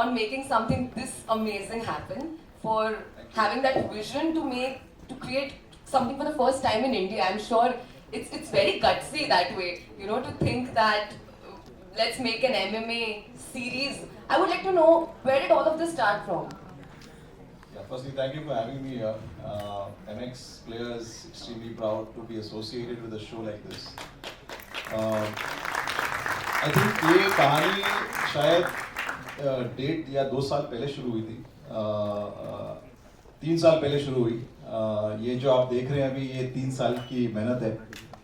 on making something this amazing happen, for having that vision to create something for the first time in India. I'm sure it's very gutsy that way, to think that let's make an MMA series. I would like to know, where did all of this start from? Yeah, firstly, thank you for having me here. MX players extremely proud to be associated with a show like this. I think ये कहानी शायद 1.5 या 2 साल पहले शुरू हुई थी, 3 साल पहले शुरू हुई। ये जो आप देख रहे हैं अभी, ये 3 साल की मेहनत है।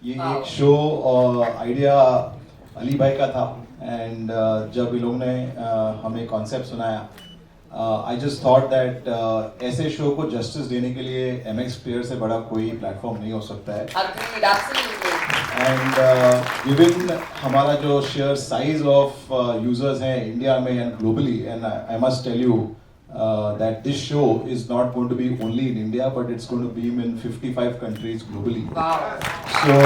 ये एक शो आइडिया अली भाई का था, एंड जब इन लोगों ने हमें कॉन्सेप्ट सुनाया, आई जस्ट थॉट दैट ऐसे शो को जस्टिस देने के लिए MX प्लेयर से बड़ा कोई प्लेटफॉर्म नहीं हो सकता है। एंड गिवन हमारा जो शेयर साइज ऑफ यूजर्स हैं इंडिया में and globally, and I must tell you that this show is not going to be only in India, but it's going to be in 55 countries globally. Wow. So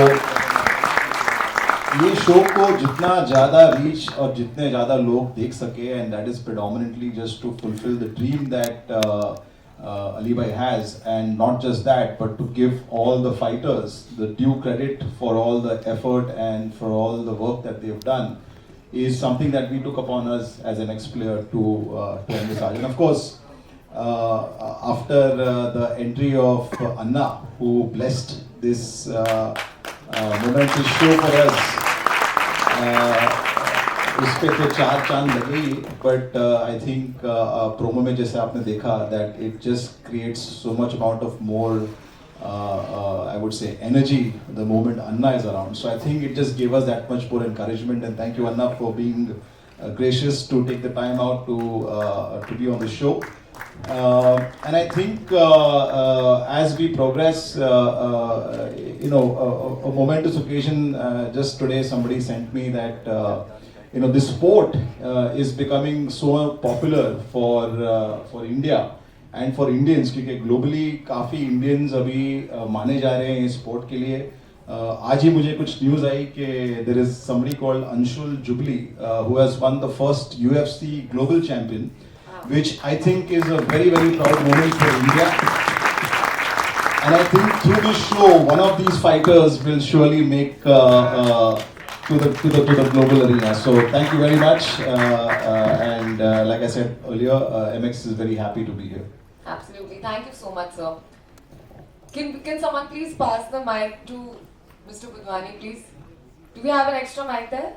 ये show को जितना ज़्यादा reach और जितने ज़्यादा लोग देख सके, and that is predominantly just to fulfill the dream that Ali Bhai has, and not just that, but to give all the fighters the due credit for all the effort and for all the work that they've done, is something that we took upon us as an ex-player to envisage. And of course, after the entry of Anna, who blessed this momentous show for us, उस पे तो 4 चांद लगे ही, but I think promo में जैसे आपने देखा that it just creates so much amount of more I would say energy the moment Anna is around. So I think it just gave us that much more encouragement, and thank you Anna for being gracious to take the time out to be on the show. And I think as we progress, a momentous occasion, just today somebody sent me that this sport is becoming so popular for India and for Indians, क्योंकि globally काफ़ी Indians अभी माने जा रहे हैं इस sport के लिए। आज ही मुझे कुछ न्यूज़ आई कि there is somebody called Anshul Jubli who has won the first UFC global champion, which I think is a very very proud moment for India. And I think through this show, one of these fighters will surely make to the global arena. So thank you very much, and like I said earlier, MX is very happy to be here. Absolutely. Thank you so much, sir. Can someone please pass the mic to Mr. Budhwani, please? Do we have an extra mic there?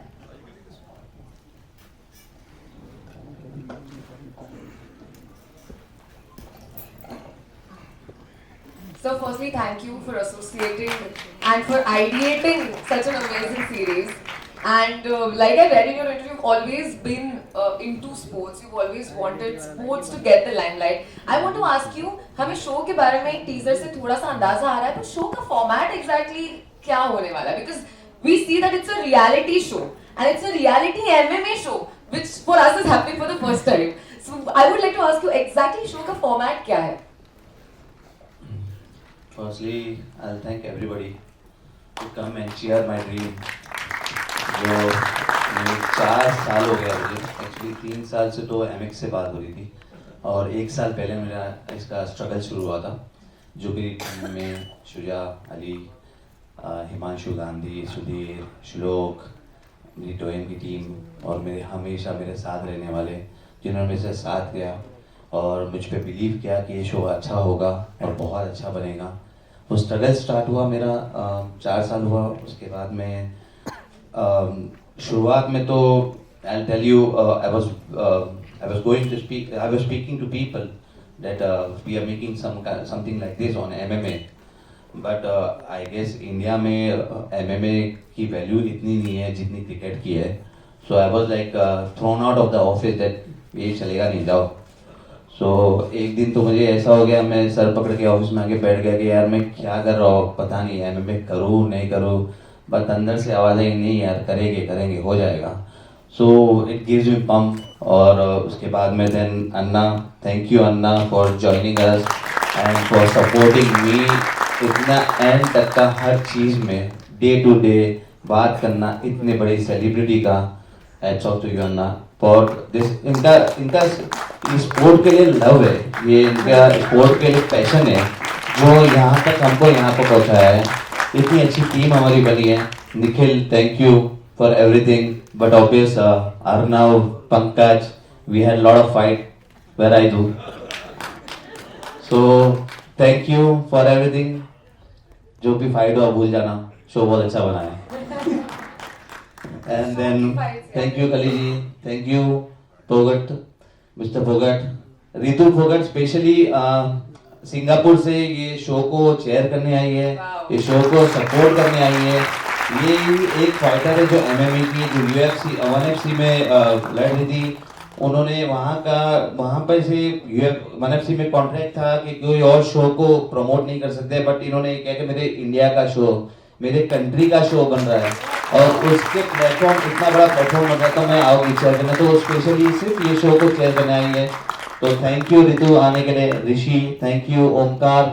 So firstly, thank you for associating and for ideating such an amazing series. And like I read in your interview, you've always been into sports. You've always wanted sports to get the limelight. I want to ask you, हमें show के बारे में एक teaser से थोड़ा सा अंदाजा आ रहा है, पर शो का फॉर्मेट एग्जैक्टली क्या होने वाला है? Because we see that it's a reality show and it's a reality MMA show, which for us is happening for the first time. So I would like to ask you exactly show का format क्या है? Firstly, I'll thank everybody to come and cheer my dream. जो 4 साल हो गया मुझे, actually 3 साल से तो MX से बात हो रही थी, और 1 साल पहले मेरा इसका स्ट्रगल शुरू हुआ था। जो भी टीम में शुजा, अली, हिमांशु गांधी, सुधीर, श्लोक, मेरी टोयन की टीम और मेरे हमेशा मेरे साथ रहने वाले, जिन्होंने मेरे से साथ दिया और मुझ पे बिलीव किया कि ये शो अच्छा होगा और बहुत अच्छा बनेगा। वो स्ट्रगल स्टार्ट हुआ मेरा 4 साल हुआ। उसके बाद में शुरुआत में तो I'll tell you, I was speaking to people that we are making something like this on MMA, but I guess India में MMA की वैल्यू इतनी नहीं है जितनी क्रिकेट की है। So I was like thrown out of the office that ये चलेगा नहीं, जाओ। So एक दिन तो मुझे ऐसा हो गया, मैं सर पकड़ के ऑफिस में आके बैठ गया कि यार मैं क्या कर रहा हूँ, पता नहीं MMA करूँ नहीं करूँ, बट अंदर से आवाज़ आई नहीं यार करेंगे हो जाएगा। So it gives me pump. और उसके बाद में then Anna, thank you Anna for joining us and for supporting me इतना एंड तक का हर चीज़ में, डे टू डे बात करना इतने बड़े सेलिब्रिटी का। Hats off to you Anna. For this इनका इनका स्पोर्ट के लिए लव है, ये इनका स्पोर्ट के लिए पैशन है जो यहाँ तक हमको यहाँ पर पहुँचाया है। इतनी अच्छी टीम हमारी बनी है। Nikhil, thank you for everything, but obvious Arnav, Pankaj, we had lot of fight where I do, so thank you for everything. जो भी फाइट हुआ भूल जाना, शो बहुत अच्छा बना है। And then thank you Kali ji, thank you Phogat, Mr. Phogat, Ritu Phogat specially Singapore से ये शो को चेयर करने आई है, ये शो को सपोर्ट करने आई है। ये एक फाइटर है जो MMA की, जो UFC 1FC में लड़ रही थी। उन्होंने वहाँ पर से 1FC में कॉन्ट्रैक्ट था कि कोई और शो को प्रमोट नहीं कर सकते, बट इन्होंने कहा कि मेरे इंडिया का शो, मेरे कंट्री का शो बन रहा है और उसके प्लेटफॉर्म, इतना बड़ा प्लेटफॉर्म बन रहा है, तो मैं आऊँगी चेयर करने। तो स्पेशली सिर्फ ये शो को चेयर करने आई है। तो थैंक यू रितु आने के लिए, Rishi, thank you Omkar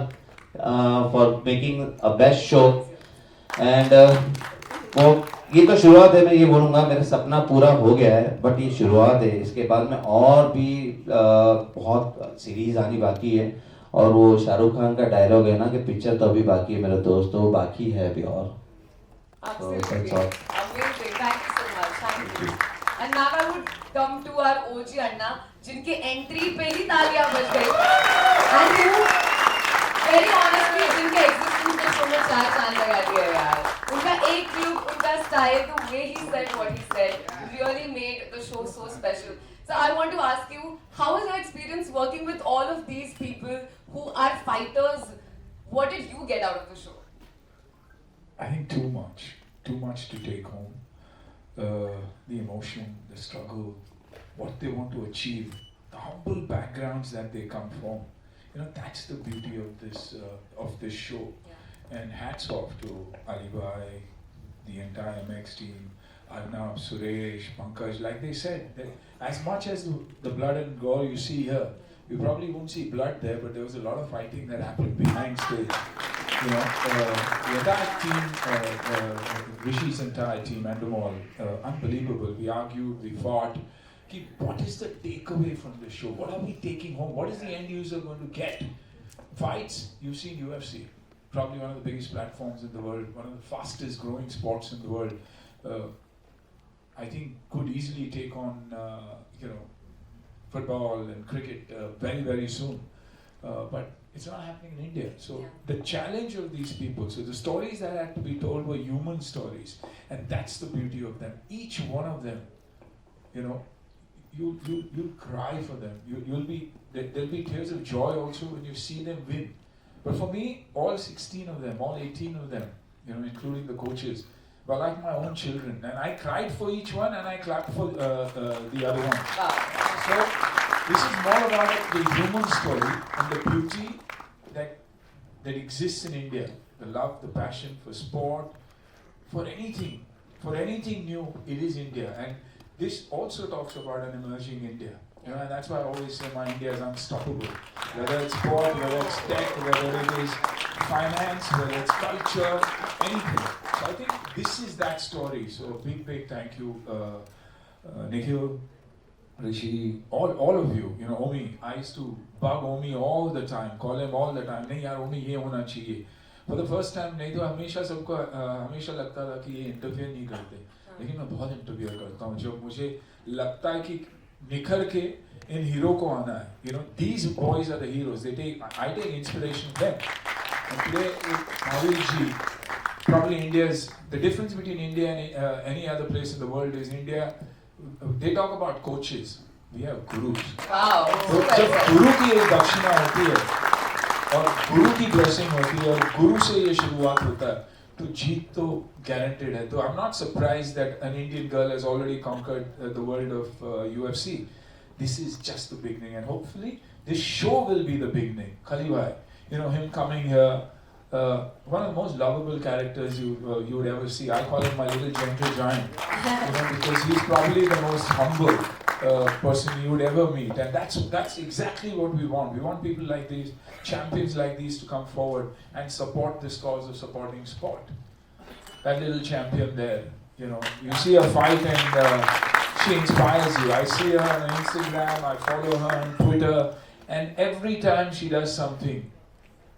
for making a best show. And वो ये तो शुरुआत है, मैं ये बोलूँगा मेरा सपना पूरा हो गया है, बट ये शुरुआत है। इसके बाद में और भी बहुत सीरीज आनी बाकी है। और वो शाहरुख खान का डायलॉग है ना कि पिक्चर तो अभी बाकी है मेरे दोस्तों, बाकी है अभी और। Absolutely. that's all. Amazing. Thank you so much. Thank you. And now I would come to our OG Anna, जिनके एंट्री पे ही तालियां बज गई। And who, very honestly, जिनके एग्जिस्टेंस में शो में चार चांद लगा दिया यार। उनका एक लुक, उनका style, the way he said what he said, really made the show so special. So I want to ask you, how was your experience working with all of these people who are fighters? What did you get out of the show? I think too much to take home. The emotion, the struggle, what they want to achieve, the humble backgrounds that they come from. You know, that's the beauty of this show. Yeah. And hats off to Ali Bhai, the entire MX team, Arnab, Suresh, Pankaj. Like they said, as much as the blood and gore you see here, you probably won't see blood there, but there was a lot of fighting that happened behind stage. You know, the entire team, Rishi's entire team, Endemol, unbelievable. We argued, we fought. What is the takeaway from the show? What are we taking home? What is the end user going to get? Fights, you've seen UFC, probably one of the biggest platforms in the world, one of the fastest growing sports in the world. I think could easily take on, football and cricket very, very soon. But it's not happening in India. So the challenge of these people, so the stories that had to be told were human stories, and that's the beauty of them. Each one of them, you know, you'll cry for them. There'll be tears of joy also when you see them win. But for me, all 16 of them, all 18 of them, you know, including the coaches, were like my own children, and I cried for each one, and I clapped for the other one. Wow. So this is more about the human story and the beauty that exists in India. The love, the passion for sport, for anything new, it is India. And this also talks about an emerging India. You know, and that's why I always say my India is unstoppable. Whether it's sport, whether it's tech, whether it is finance, whether it's culture, anything. So I think this is that story. So a big thank you, Nikhil, Rishi, all of you. You know, Omi, I used to bug Omi all the time, call him all the time. नहीं यार Omi ये होना चाहिए. For the first time नहीं तो हमेशा सबको हमेशा लगता था कि ये इंटरफेयर नहीं करते. लेकिन मैं बहुत इंटरफेयर करता हूँ जब मुझे लगता है कि निखर के इन हीरो को आना है. You know, these boys are the heroes. I take inspiration from them. And today with Mahavir ji, probably the difference between India and any other place in the world is India, they talk about coaches. We have gurus. Wow. तो जब गुरु की एक दक्षिणा होती है और गुरु की blessing होती है और गुरु से ये शुरुआत होता है तो जीत तो guaranteed है. तो I'm not surprised that an Indian girl has already conquered the world of UFC. This is just the beginning, and hopefully this show will be the beginning. Kali Bhai, you know, him coming here, one of the most lovable characters you would ever see. I call him my little gentle giant, you know, because he's probably the most humble person you would ever meet, and that's exactly what we want. We want people like these, champions like these, to come forward and support this cause of supporting sport. That little champion there, you know, you see a fight and She inspires you. I see her on Instagram, I follow her on Twitter, and every time she does something,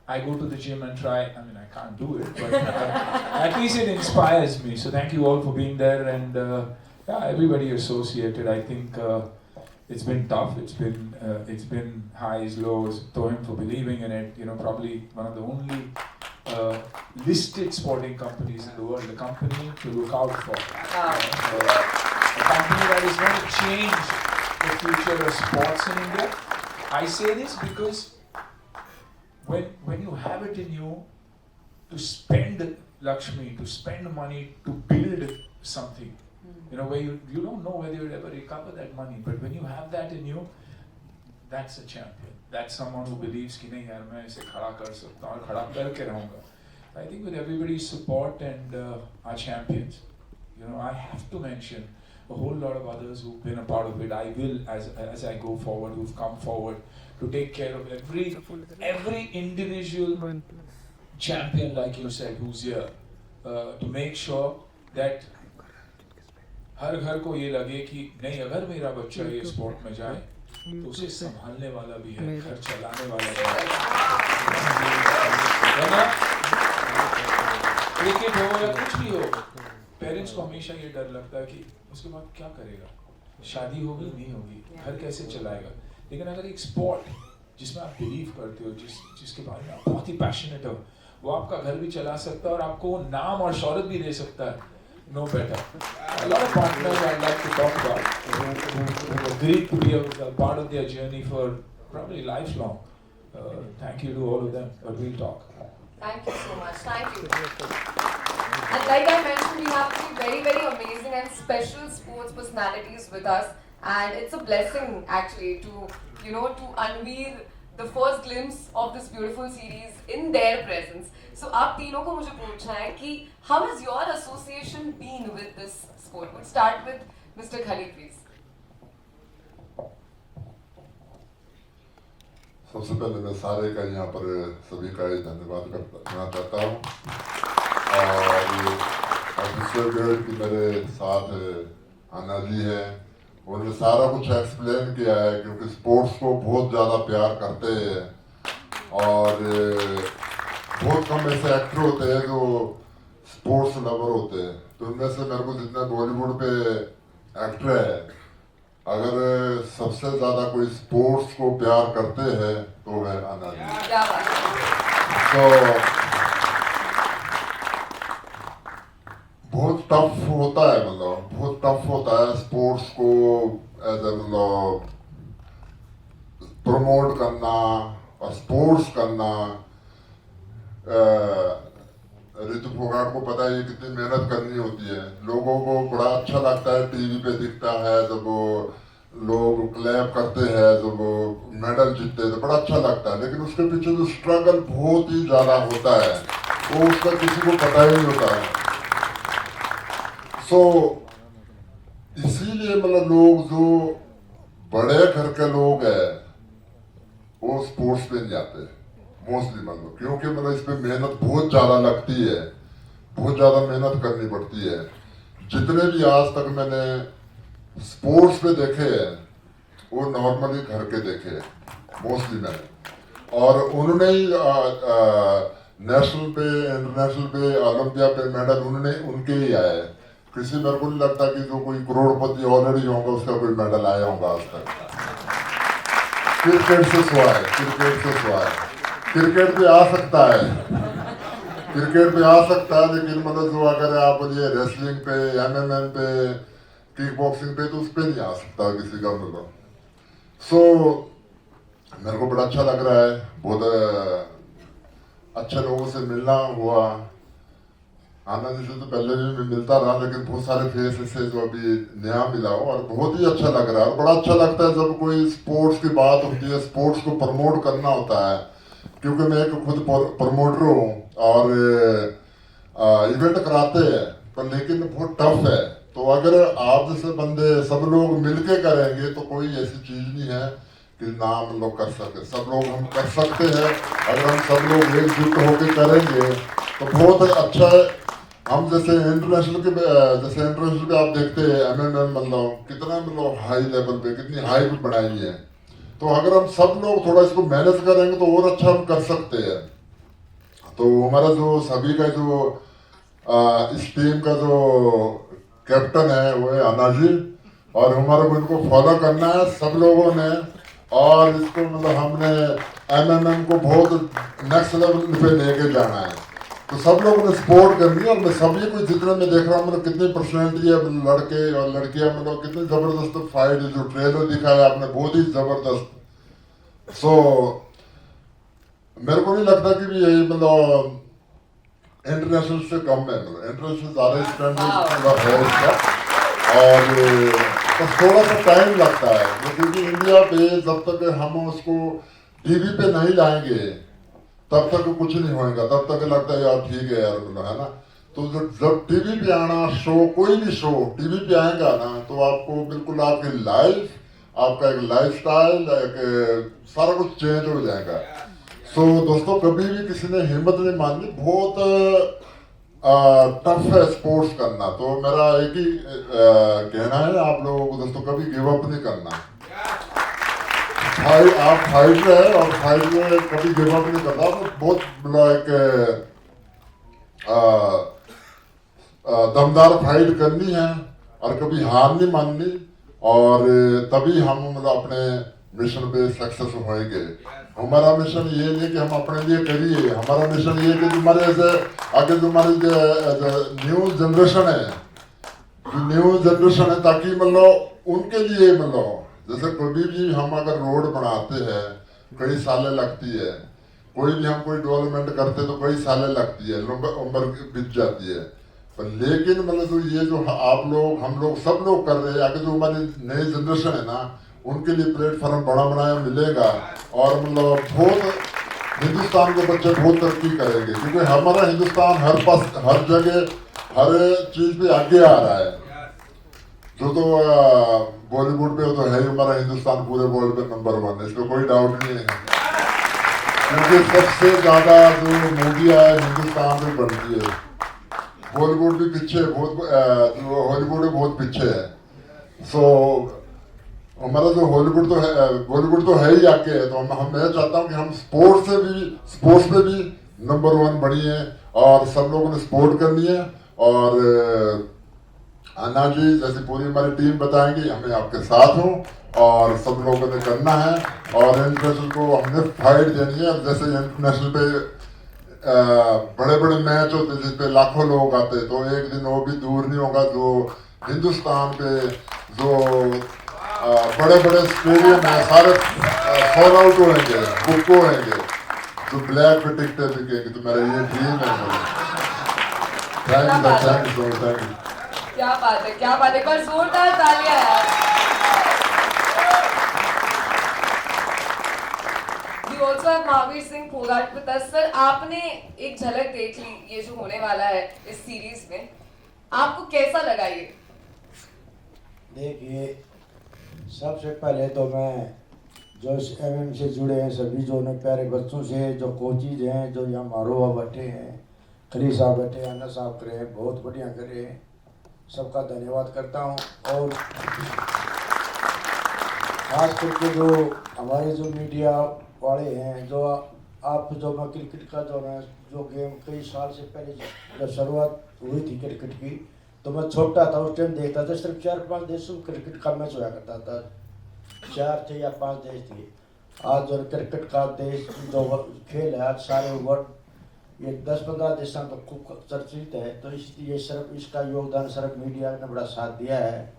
I go to the gym and try. I mean, I can't do it, but at least it inspires me. So thank you all for being there, and yeah, everybody associated. I think it's been tough. It's been highs, lows. To him for believing in it. You know, probably one of the only listed sporting companies in the world. The company to look out for. A company that is going to change the future of sports in India. I say this because when you have it in you to spend Lakshmi, to spend money to build something, you know, where you don't know whether you'll ever recover that money, but when you have that in you, that's a champion. That's someone who believes कि नहीं यार मैं इसे खड़ा कर सकता हूँ और खड़ा करके रहूँगा. I think with everybody's support and our champions, you know, I have to mention a whole lot of others who've been a part of it. I will, as I go forward, who've come forward to take care of every individual champion, like you said, who's here, to make sure that हर घर को ये लगे कि नहीं अगर मेरा बच्चा ये स्पोर्ट में जाए तो उसे संभालने वाला भी है, घर चलाने वाला भी है. क्रिकेट हो या कुछ भी हो, पेरेंट्स को हमेशा ये डर लगता है कि उसके बाद क्या करेगा, शादी होगी नहीं होगी, घर कैसे चलाएगा. लेकिन अगर एक स्पोर्ट जिसमें आप बिलीव करते हो, जिसके बारे में आप बहुत ही पैशनेट हो, वो आपका घर भी चला सकता है और आपको वो नाम और शौहरत भी दे सकता है. No better. A lot of partners I'd like to talk about who agreed to be a part of their journey for probably lifelong. Thank you to all of them, but we'll talk. Thank you so much. Thank you. And like I mentioned, we have three very, very amazing and special sports personalities with us. And it's a blessing actually to, you know, to unveil the first glimpse of this beautiful series in their presence. So आप तीनों को मुझे पूछना है कि how has your association been with this sport? We'll start with Mr. Khali, please. सबसे पहले मैं सारे का यहाँ पर सभी का धन्यवाद करना चाहता हूँ और ऑफिसर की मेरे साथ आना जी है, उन्होंने सारा कुछ एक्सप्लेन किया है क्योंकि स्पोर्ट्स को बहुत ज़्यादा प्यार करते हैं और बहुत कम ऐसे एक्टर होते हैं जो स्पोर्ट्स लवर होते हैं. तो उनमें से मेरे को जितने बॉलीवुड पे एक्टर है, अगर सबसे ज़्यादा कोई स्पोर्ट्स को प्यार करते हैं तो है अनाजी. तो बहुत टफ होता है, मतलब बहुत टफ होता है स्पोर्ट्स को एज ए मतलब प्रमोट करना और स्पोर्ट्स करना. ऋतु फोगाट को पता है ये कितनी मेहनत करनी होती है. लोगों को बड़ा अच्छा लगता है, टीवी पे दिखता है जब वो लोग क्लैप करते हैं, जब वो मेडल जीतते हैं तो बड़ा अच्छा लगता है, लेकिन उसके पीछे जो स्ट्रगल बहुत ही ज़्यादा होता है वो उसका किसी को पता ही नहीं होता है. सो इसीलिए मतलब लोग जो बड़े घर के लोग हैं वो स्पोर्ट्स पे नहीं जाते मोस्टली, मतलब क्योंकि मतलब इस पे मेहनत बहुत ज़्यादा लगती है, बहुत ज़्यादा मेहनत करनी पड़ती है. जितने भी आज तक मैंने स्पोर्ट्स पे देखे हैं वो नॉर्मली घर के देखे हैं मोस्टली मैंने, और उन्होंने ही नेशनल पे, इंटरनेशनल पे, ओलंपिया पे मेडल उन्होंने उनके ही आए हैं. किसी मेरे को नहीं लगता कि जो कोई करोड़पति ऑलरेडी होगा उसका कोई मेडल आया होगा आज तक. क्रिकेट से सिवाय, क्रिकेट पे आ सकता है, क्रिकेट पे आ सकता है, लेकिन मतलब जो अगर आप बोलिए रेसलिंग पे, एमएमए पे, किक बॉक्सिंग पे, तो उस पर नहीं आ सकता किसी का मतलब. सो मेरे को बड़ा अच्छा लग रहा है, बहुत अच्छे लोगों से मिलना हुआ. आनंद से तो पहले भी मैं मिलता रहा, लेकिन बहुत सारे फेस ऐसे जो अभी नया मिला हो और बहुत ही अच्छा लग रहा है. और बड़ा अच्छा लगता है जब कोई स्पोर्ट्स की बात होती है, स्पोर्ट्स को प्रमोट करना होता है, क्योंकि मैं एक खुद प्रमोटर हूँ और इवेंट कराते हैं, पर लेकिन बहुत टफ है. तो अगर आप जैसे बंदे सब लोग मिलके करेंगे तो कोई ऐसी चीज़ नहीं है कि ना हम लोग कर सकते. सब लोग हम कर सकते हैं अगर हम सब लोग एकजुट होकर करेंगे तो बहुत अच्छा हम जैसे इंटरनेशनल पे आप देखते हैं एमएमएम मतलब कितना मतलब हाई लेवल पे कितनी हाई पे बढ़ाई है। तो अगर हम सब लोग थोड़ा इसको मेहनत करेंगे तो और अच्छा हम कर सकते हैं। तो हमारा जो सभी का जो इस टीम का जो कैप्टन है वो है अनाजी, और हमारे को इनको फॉलो करना है सब लोगों ने। और इसको मतलब हमने एमएमएम को बहुत नेक्स्ट लेवल पे लेके जाना है। तो सब लोगों ने सपोर्ट करनी है। और मैं सभी को जितना मैं देख रहा हूँ मतलब कितनी पर्सनैलिटी है लड़के और लड़कियां, मतलब कितनी जबरदस्त फाइट है। जो ट्रेलर दिखाया आपने बहुत ही जबरदस्त। सो मेरे को नहीं लगता कि भी यही मतलब इंटरनेशनल से कम है, मतलब इंटरनेशनल ज़्यादा स्टैंडर्ड है इसका। और तो थोड़ा सा टाइम लगता है क्योंकि इंडिया पे जब तक हम उसको टीवी पे नहीं लाएंगे तब तक कुछ नहीं होएगा। तब तक लगता है यार ठीक है यार मतलब, है ना। तो जब टीवी पे आना शो, कोई भी शो टीवी पे आएगा ना, तो आपको बिल्कुल आपकी लाइफ, आपका एक लाइफस्टाइल, एक सारा कुछ चेंज हो जाएगा। सो दोस्तों, कभी भी किसी ने हिम्मत नहीं माननी। बहुत टफ है स्पोर्ट्स करना। तो मेरा एक ही कहना है आप लोगों को दोस्तों, कभी गिव अप नहीं करना। आप फाइट है और फाइट में कभी गिव अप नहीं करना। तो बहुत बड़ा एक दमदार फाइट करनी है और कभी हार नहीं माननी। और तभी हम मतलब अपने मिशन पे सक्सेस होएंगे। हमारा मिशन ये नहीं कि हम अपने लिए करिए, हमारा मिशन ये कि तुम्हारे ऐसे आगे तुम्हारी न्यू जनरेशन है, ताकि मतलब उनके लिए मतलब जैसे कभी भी हम अगर रोड बनाते हैं कई सालें लगती है, कोई भी हम कोई डेवलपमेंट करते तो कई सालें लगती है, उम्र बीत जाती है। पर लेकिन मतलब तो ये जो आप लोग, हम लोग, सब लोग कर रहे हैं, आगे जो हमारी नई जनरेशन है ना, उनके लिए प्लेटफॉर्म बड़ा बनाया मिलेगा। और मतलब बहुत हिंदुस्तान के बच्चे बहुत तरक्की करेंगे क्योंकि हमारा हिंदुस्तान हर जगह हर चीज पे आगे आ रहा है। जो तो बॉलीवुड पे तो है ही, हमारा हिंदुस्तान पूरे वर्ल्ड पे नंबर 1 है, इसमें कोई डाउट नहीं है। क्योंकि सबसे ज्यादा जो मूवियाँ हिंदुस्तान में बनती है। बॉलीवुड भी पीछे बहुत, जो हॉलीवुड बहुत पीछे है। सो हमारा जो हॉलीवुड तो है, बॉलीवुड तो है ही आगे है। तो मैं चाहता हूँ कि हम स्पोर्ट्स पे भी नंबर 1 बनिए और सब लोगों ने सपोर्ट करनी है। और अन्ना जी जैसे पूरी हमारी टीम बताएंगी, हमें आपके साथ हूँ और सब लोगों ने करना है। और इंटरनेशनल को हमने फाइट देनी है। जैसे इंटरनेशनल पे बड़े बड़े मैच होते जिस पे लाखों लोग आते, तो एक दिन वो भी दूर नहीं होगा जो हिंदुस्तान पे जो बड़े बड़े स्टेडियम है सारे सोल्ड आउट होंगे, बुक होंगे, जो ब्लैक पे टिकटें बिकेंगे। तो मेरा ये ड्रीम है। Thank you. क्या बात है, क्या बात है। एक बार जोरदार तालियां यार। We also have Mahavir Singh Phogat with us. Sir, आपने एक झलक देख ली ये जो होने वाला है इस सीरीज में, आपको कैसा लगा ये? देखिए, सबसे पहले तो मैं जो इस एमएम से जुड़े हैं सभी, जो उन्हें प्यारे बच्चों से, जो कोचिज हैं, जो यहाँ मारोवा बैठे हैं, खली साहब बैठे हैं, अन्ना साहब करे हैं, बहुत बढ़िया करे हैं, सबका धन्यवाद करता हूँ। और खास करके जो हमारे जो मीडिया वाले हैं, जो आप जो मैं क्रिकेट का जो गेम कई साल से पहले जब शुरुआत हुई थी क्रिकेट की, तो मैं छोटा था उस टाइम देखता था। सिर्फ 4-5 देशों में क्रिकेट का मैच हुआ करता था, 4 थे या 5 देश थे। आज जो क्रिकेट का देश जो खेल है, आज सारे वर्ल्ड ये 10-15 देशों तक खूब चर्चित है। तो इसलिए सिर्फ इसका योगदान सिर्फ मीडिया ने बड़ा साथ दिया है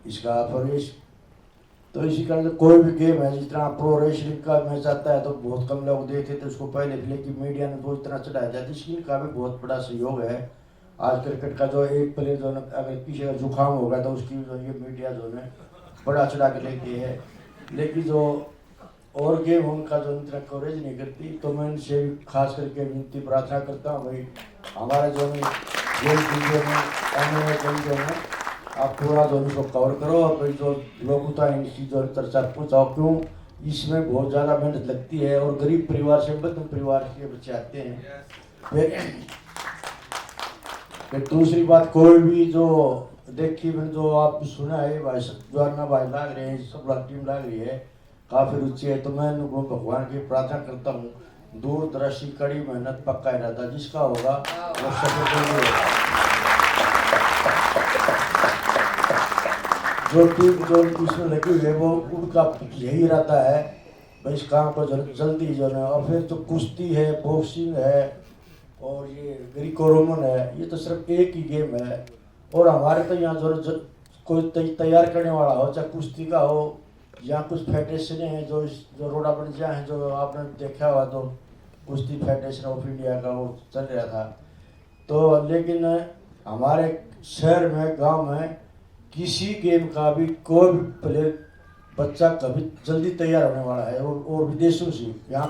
इसका। तो इसी कारण कोई भी गेम है, जिस तरह प्रो रेसलिंग का मैच आता है तो बहुत कम लोग देखते थे उसको पहले, लेकिन मीडिया ने वो इतना चढ़ाया जाता है, इसलिए इनका भी बहुत बड़ा सहयोग है। आज क्रिकेट का जो एक प्लेयर जो अगर पीछे का जुकाम होगा तो उसकी जो ये मीडिया जो है बड़ा चढ़ा के लेती है, लेकिन जो और गेम उनका जो इतना कवरेज नहीं करती। तो मैं इनसे खास करके विनती प्रार्थना करता हूँ, भाई हमारा जो है गेम जो है आप पूरा जो इसको कवर करो। और भाई जो लोग होता है इनकी जो चर्चा पूछाओ, क्यों इसमें बहुत ज़्यादा मेहनत लगती है। और गरीब परिवार से, मध्यम परिवार के बच्चे आते हैं, फिर दूसरी बात, कोई भी जो देखी मैंने जो आप सुना है भाई, जो अन्ना भाई लाग रहे हैं, सब लोग टीम लाग रही है, काफ़ी रुचि है, तो मैं उनको भगवान की प्रार्थना करता हूँ, दूरदर्शी कड़ी मेहनत पक्का इरादा जिसका होगा वो सफल जरूर होगा। जो टीम जो इसमें लगी हुई है वो उनका यही इरादा है भाई, इस काम को जल्दी जो है। और फिर जो कुश्ती है, बॉक्सिंग है और ये ग्रीको रोमन है, ये तो सिर्फ एक ही गेम है। और हमारे तो यहाँ जो कोई तैयार करने वाला हो, चाहे कुश्ती का हो या कुछ फेडरेशन है जो रोड़ा बंजिया हैं, जो आपने देखा हुआ, तो कुश्ती फेडरेशन ऑफ इंडिया का वो चल रहा था। तो लेकिन हमारे शहर में, गांव में किसी गेम का भी कोई भी प्लेयर बच्चा कभी जल्दी तैयार होने वाला है। और विदेशों से यहाँ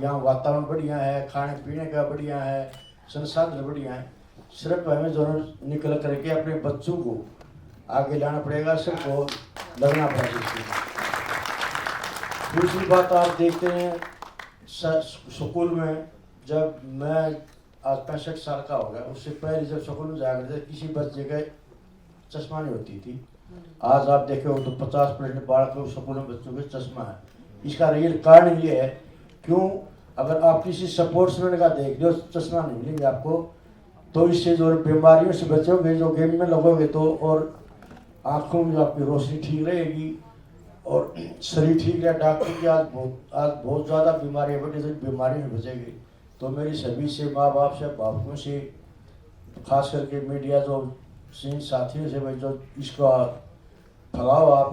यहाँ वातावरण बढ़िया है, खाने पीने का बढ़िया है, संसाधन बढ़िया है। सिर्फ हमें जो निकल करके अपने बच्चों को आगे लाना पड़ेगा, सबको लगना पड़ेगा। दूसरी बात, आप देखते हैं स्कूल में, जब मैं आज 65 साल का हो गया, उससे पहले जब स्कूल में जाया करते किसी बच्चे के चश्मा नहीं होती थी। आज आप देखे हो तो 50% बालकों स्कूल में बच्चों के चश्मा है। इसका रियल कारण ये है, क्यों, अगर आप किसी स्पोर्ट्समैन का देख लो चश्मा नहीं मिलेंगे आपको, तो इससे जो बीमारियों से बचोगे, जो गेम में लगोगे तो, और आँखों में आपकी रोशनी ठीक रहेगी और शरीर ठीक है। डॉक्टर की आज बहुत ज़्यादा बीमारियाँ बढ़ी, तो बीमारियों से बचेगी। तो मेरी सभी से, माँ बाप से, बापुओं से, खास करके मीडिया जो साथियों से, भाई जो इसका फैलाओ आप,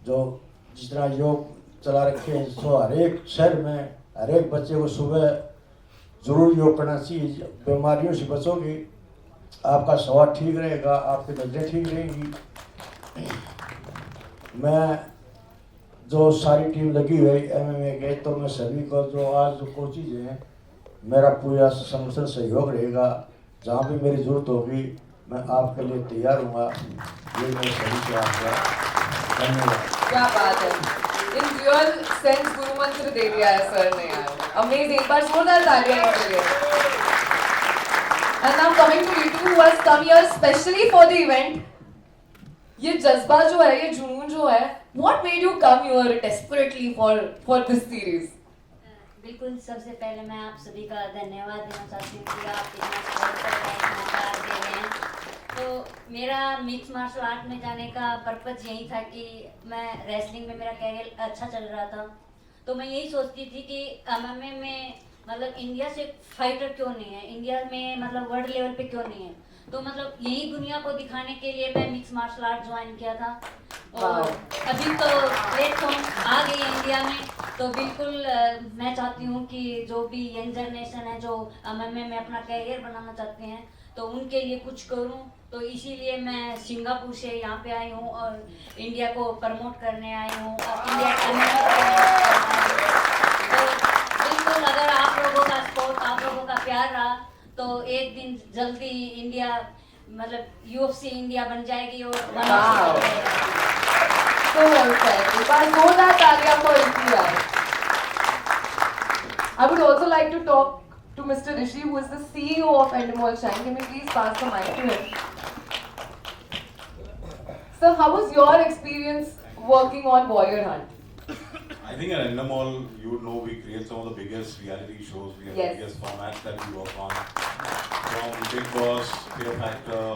जो जिस तरह योग चला रखे हैं, तो हर एक शहर में हर एक बच्चे को सुबह ज़रूर योग करना चाहिए। बीमारियों से बचोगे, आपका स्वास्थ्य ठीक रहेगा, आपकी नजरें ठीक रहेंगी। मैं जो सारी टीम लगी हुई MMA के, तो मैं सभी को जो आज जो कोचिज हैं, मेरा पूरा समर्थन सहयोग रहेगा। जहाँ भी मेरी ज़रूरत होगी मैं आपके लिए तैयार हूँगा। ये मैं सभी से आपका धन्यवाद। क्या बात है, इन रियल सेंस गुरु मंत्र दे दिया है सर ने यार, अमेजिंग। एक बार जोरदार तालियां के लिए। And now coming to Ritu, who has come here specially for the event. ये जज्बा जो है, ये जुनून जो है, what made you come here desperately for this series? बिल्कुल, सबसे पहले मैं आप सभी का धन्यवाद देना चाहती हूँ कि आप इतना सपोर्ट कर रहे हैं, इतना प्यार दे रहे हैं। तो मेरा मिक्स मार्शल आर्ट में जाने का पर्पज़ यही था कि मैं रेसलिंग में, मेरा कैरियर अच्छा चल रहा था, तो मैं यही सोचती थी कि MMA में मतलब इंडिया से फाइटर क्यों नहीं है, इंडिया में मतलब वर्ल्ड लेवल पे क्यों नहीं है। तो मतलब यही दुनिया को दिखाने के लिए मैं मिक्स मार्शल आर्ट ज्वाइन किया था। और अभी तो प्लेटफॉर्म आ गई है इंडिया में, तो बिल्कुल मैं चाहती हूँ कि जो भी यंग जनरेशन है, जो MMA में अपना कैरियर बनाना चाहते हैं, तो उनके लिए कुछ करूँ। तो इसीलिए मैं सिंगापुर से यहाँ पे आई हूँ और इंडिया को प्रमोट करने आई हूँ, और इंडिया तो बिल्कुल, अगर आप लोगों का सपोर्ट, आप लोगों का प्यार रहा, तो एक दिन जल्दी इंडिया मतलब UFC इंडिया बन जाएगी। और So well said. एक बार जोरदार तालियां for Ritu यार। I would also like to talk to Mr. Rishi, who is the CEO of Endemol Shine. Can we please pass the mic to him? Sir, how was your experience working on Warrior Hunt? I think at Endemol, you would know we create some of the biggest reality shows. We have Yes. the biggest formats that we work on. From Big Boss, Fear Factor,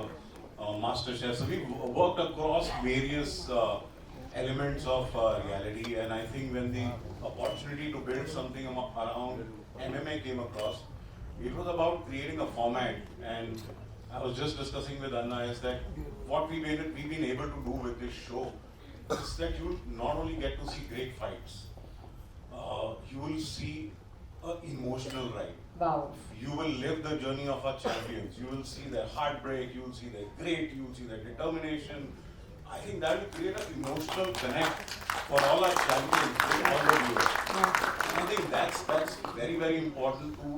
MasterChef. So we've worked across various elements of reality, and I think when the opportunity to build something around MMA came across, it was about creating a format. And I was just discussing with Anna is that what we've been able to do with this show is that you will not only get to see great fights, you will see an emotional ride. Wow. You will live the journey of our champions. You will see their heartbreak, you will see their grit, you will see their determination. I think that will create an emotional connect for all our champions, for all the viewers. And I think that's very, very important to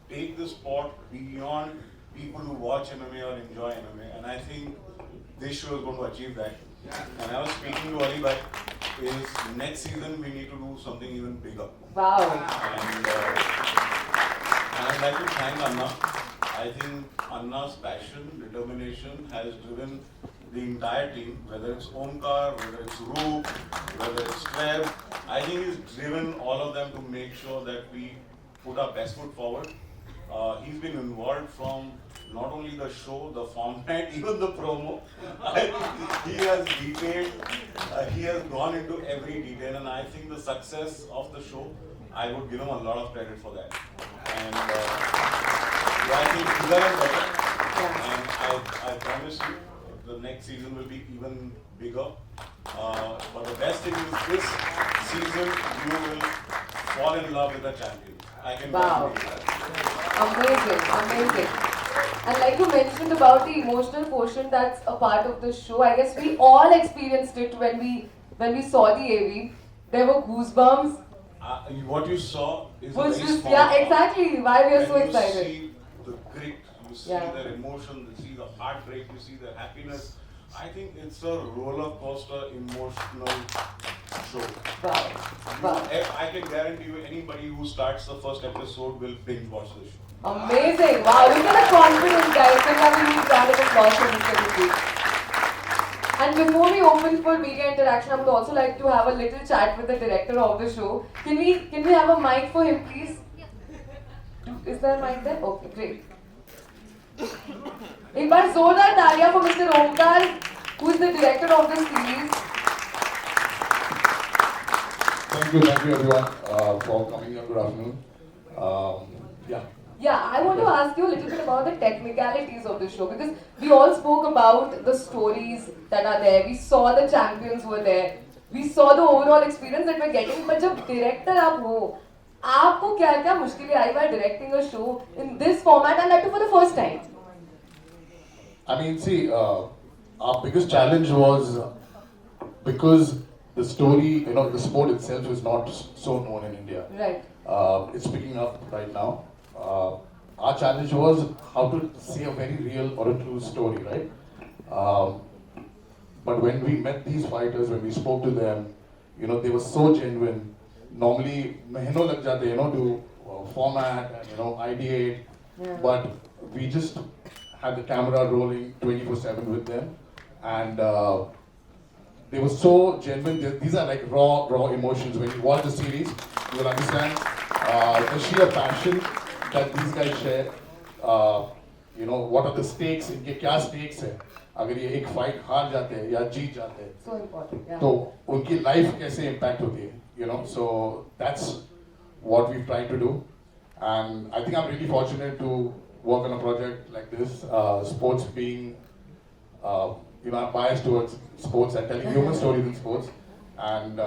take the sport beyond people who watch MMA or enjoy MMA. And I think this show is going to achieve that. And I was speaking to Ali Bhai, is next season we need to do something even bigger. Wow. And I'd like to thank Anna. I think Anna's passion, determination has driven the entire team, whether it's Omkar, whether it's Roop, whether it's Trev. I think he's driven all of them to make sure that we put our best foot forward. He's been involved from not only the show, the format, even the promo. I think he has detailed, he has gone into every detail, and I think the success of the show, I would give him a lot of credit for that. And yeah, I think bigger and better. And I promise you, the next season will be even bigger. But the best thing is this season, you will fall in love with the champion. I can Wow. guarantee that. Amazing, amazing. And like you mentioned about the emotional portion that's a part of the show, I guess we all experienced it when we saw the AV. There were goosebumps. What you saw is a Was very just small yeah, part. exactly. Why we are so When excited. you see the grit, you see Yeah. their emotion, you see the heartbreak, you see their happiness. I think it's a roller coaster emotional show. Wow, wow. I can guarantee you, anybody who starts the first episode will binge watch the show. Amazing. Wow, look at the confidence, guys. Can have a huge round of applause for Mr. Ruby. And before we open for media interaction, I would also like to have a little chat with the director of the show. Can we have a mic for him, please? Is there a mic there? Okay, great. एक बार जोरदार तालियां for Mr. Omkar, who is the director of the series. Thank you everyone for coming here. Good afternoon. Yeah. Yeah, I want to ask you a little bit about the technicalities of the show because we all spoke about the stories that are there. We saw the champions were there. We saw the overall experience that we're getting. But जब director आप हो, आपको क्या-क्या मुश्किलें आई by directing a show in this format and that too for the first time? I mean, see, our biggest challenge was because the story, the sport itself is not so known in India. Right. It's picking up right now. Our challenge was how to say a very real or a true story, right? But when we met these fighters, when we spoke to them, they were so genuine. Normally, mahino lag jate, to format and ideate, but we just had the camera rolling 24/7 with them, and they were so genuine. These are like raw emotions. When you watch the series, you will understand the sheer passion that these guys share. What are the stakes? इनके क्या stakes है? अगर ये एक fight हार जाते हैं या जीत जाते हैं, So important. Yeah. तो उनकी life कैसे impact होती है? So that's what we've tried to do, and I think I'm really fortunate to work on a project like this. Sports being, I'm biased towards sports and telling human stories in sports, and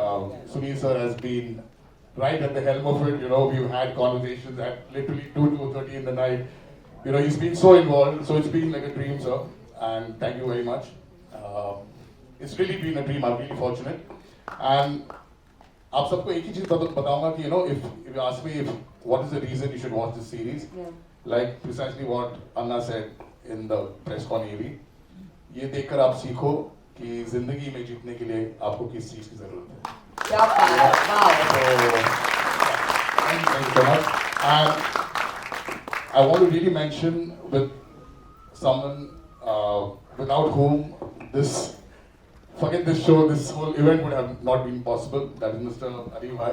Sunil sir has been right at the helm of it. We've had conversations at literally 2:30 in the night. He's been so involved, so it's been like a dream, sir. And thank you very much. It's really been a dream. I'm really fortunate. And आप सबको एक ही चीज बताऊंगा कि if you ask me what is the reason you should watch this series, like precisely what Anna said in the press con AV, ये देखकर आप सीखो कि जिंदगी में जीतने के लिए आपको किस चीज की जरूरत है. Yeah, wow. Thank you so much. And I want to really mention with someone without whom forget this show, this whole event would have not been possible. That is Mr. Ali Bhai.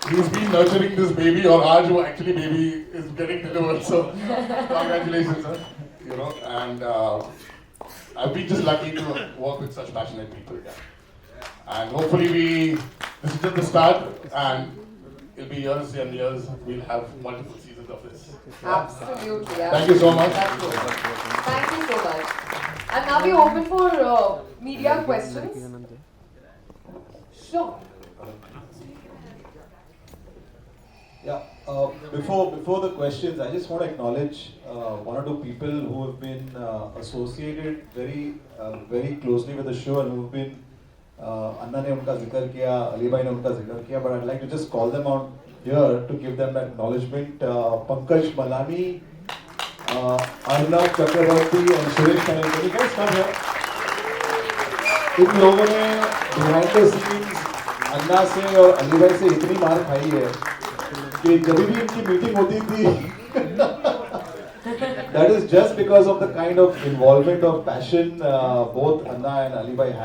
He's been nurturing this baby, or aaj wo actually baby is getting delivered. So congratulations, sir. And I've been just lucky to work with such passionate people. Yeah. And hopefully this is just the start, and it'll be years and years. We'll have multiple seasons of this. Absolutely. Yeah. Thank you so much. That's good. Thank you so much. And now we open for media questions. Sure. Yeah, before the questions, I just want to acknowledge one or two people who have been associated very closely with the show and who have been, Anna ne unka zikr kiya, Ali bhai ne unka zikr kiya, but I'd like to just call them out here to give them that acknowledgement. Pankaj Malani, Arnav Chakravarti and Suresh Kanal. Can you guys come here? इन लोगों ने behind the scenes अन्ना से और अली भाई से इतनी मार खाई है कि जब भी इनकी मीटिंग होती थी that is just because of the kind of involvement of passion both Anna and Ali bhai had.